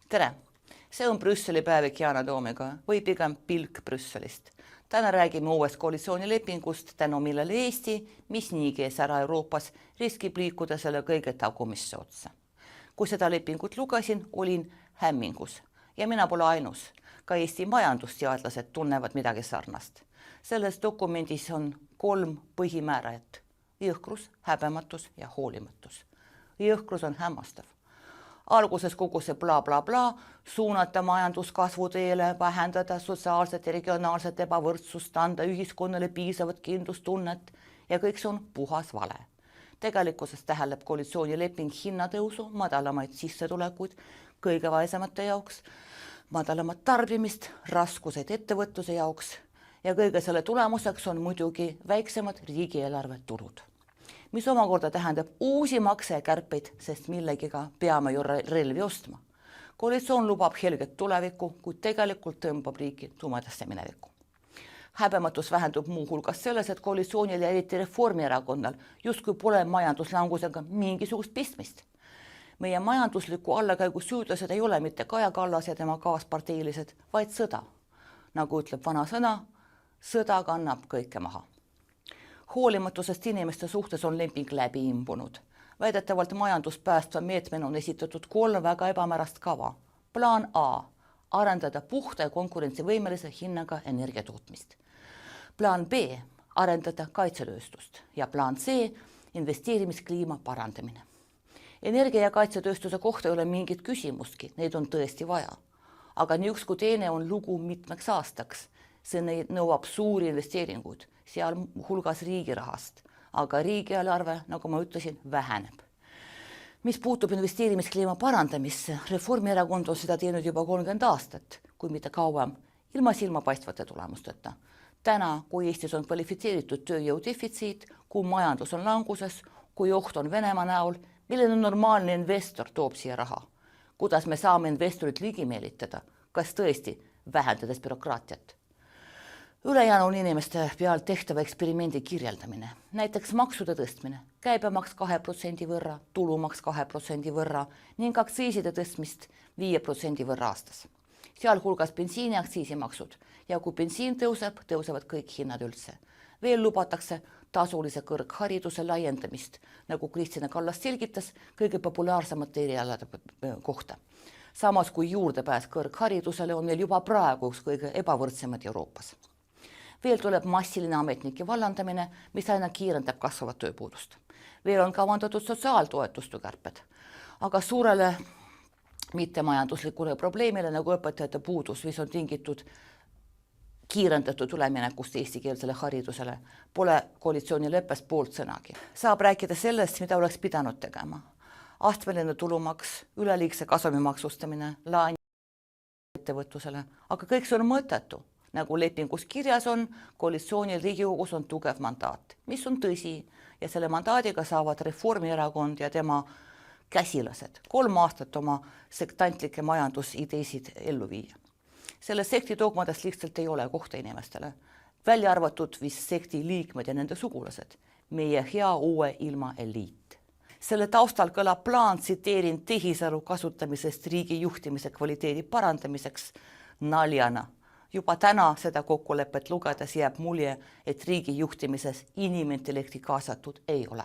Tere! See on Brüsseli päevik Yana Toomiga või pigem pilk Brüsselist. Täna räägime uuest koalitsioonilepingust, tänu millele Eesti, mis niigi ees ära Euroopas, riskib liikuda selle kõige tagumisse otsa. Kui seda lepingut lugesin, olin hämmingus ja mina pole ainus. Ka Eesti majandusteadlased tunnevad midagi sarnast. Selles dokumendis on 3 põhimäärajat: jõhkrus, häbematus ja hoolimatus. Jõhkrus on hämmastav. Alguses kogu see bla bla bla, suunata majanduskasvu teele, vähendada sotsiaalset ja regionaalset ebavõrdsust, anda ühiskonnale piisavat kindlustunnet ja kõik see on puhas vale. Tegelikkuses tähendab koalitsioonileping hinnatõusu, madalamaid sissetulekuid kõige vaesemate jaoks, madalamat tarbimist, raskuseid ettevõtluse jaoks ja kõige selle tulemuseks on muidugi väiksemad riigieelarve tulud, mis omakorda tähendab uusi makse ja kärpeid, sest millegiga peame ju relvi ostma. Koalitsioon lubab helget tulevikku, kuid tegelikult tõmbab riiki tumedasse minevikku. Häbematus vähendub muu hulgas selles, et koalitsioonil ja eriti Reformierakonnal justkui pole majanduslangusega mingisugust pistmist. Meie majandusliku allakäigu süüdlased ei ole mitte Kaja Kallas ja tema kaasparteilised, vaid sõda. Nagu ütleb vana sõna, sõda kannab kõike maha. Hoolimatusest inimeste suhtes on leping läbi imbunud. Väidetavalt majanduspäästva meetmena on esitatud 3 väga ebamärast kava. Plaan A. Arendada puhta ja konkurentsivõimelise hinnaga energiatootmist. Plaan B. Arendada kaitsetööstust. Ja plaan C. Investeerimiskliima parandamine. Energia- ja kaitsetööstuse kohta ei ole mingit küsimustki, neid on tõesti vaja. Aga nii üks kui teine on lugu mitmeks aastaks. See nõuab suuri investeeringuid, seal hulgas riigi rahast, aga riigieelarve, nagu ma ütlesin, väheneb. Mis puutub investeerimiskliima parandamisse, Reformierakond on seda teinud juba 30 aastat, kui mitte kauem, ilma silmapaistvate tulemusteta. Täna, kui Eestis on kvalifitseeritud tööjõu defitsiit, kui majandus on languses, kui oht on Venemaa näol, milline normaalne investor toob siia raha? Kuidas me saame investorit ligi meelitada? Kas tõesti vähendades bürokraatiat? Ülejäänu on inimeste peal tehtava eksperimendi kirjeldamine, näiteks maksude tõstmine, käibemaks 2% võrra, tulumaks 2% võrra ning aktsiiside tõstmist 5% võrra aastas. Seal hulgas bensiini aktsiisimaksud ja kui bensiin tõuseb, tõusevad kõik hinnad üldse. Veel lubatakse tasulise kõrghariduse laiendamist, nagu Kristina Kallas selgitas, kõige populaarsemate erialade kohta. Samas kui juurdepääs kõrgharidusele on meil juba praegu kõige ebavõrdsemad Euroopas. Veel tuleb massiline ametnike vallandamine, mis aina kiirendab kasvavat tööpuudust. Veel on kavandatud sotsiaaltoetuste kärped, aga suurele mittemajanduslikule probleemile nagu õpetajate puudus, mis on tingitud kiirendatud üleminekust eestikeelsele haridusele, pole koalitsioonileppes poolt sõnagi. Saab rääkida sellest, mida oleks pidanud tegema. Astmeline tulumaks, üleliigse kasumi maksustamine, laen ettevõtlusele, aga kõik see on mõttetu. Nagu lepingus kirjas on, koalitsioonil Riigikogus on tugev mandaat, mis on tõsi ja selle mandaadiga saavad Reformierakond ja tema käsilased 3 aastat oma sektantlikke majandusideesid ellu viia. Selle sekti dogmadest lihtsalt ei ole kohta inimestele, välja arvatud vist sekti liikmed ja nende sugulased, meie hea uue ilma eliit. Selle taustal kõlab plaan, tsiteerin, tehisaru kasutamisest riigi juhtimise kvaliteedi parandamiseks naljana. Juba täna seda kokkulepet lugedes jääb mulje, et riigi juhtimises inimintellekti kaasatud ei ole.